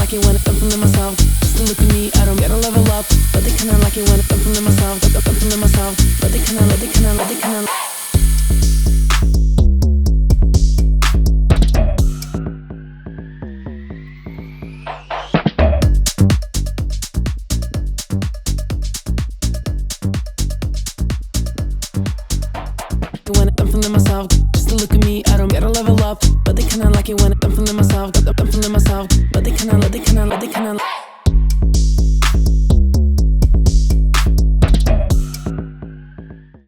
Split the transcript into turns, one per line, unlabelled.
like it when I'm feeling myself. Just to look at me, I don't get a level up, but they kinda like it when I'm feeling myself. I'm feeling myself, but they kinda. When I'm feeling myself, just to look at me,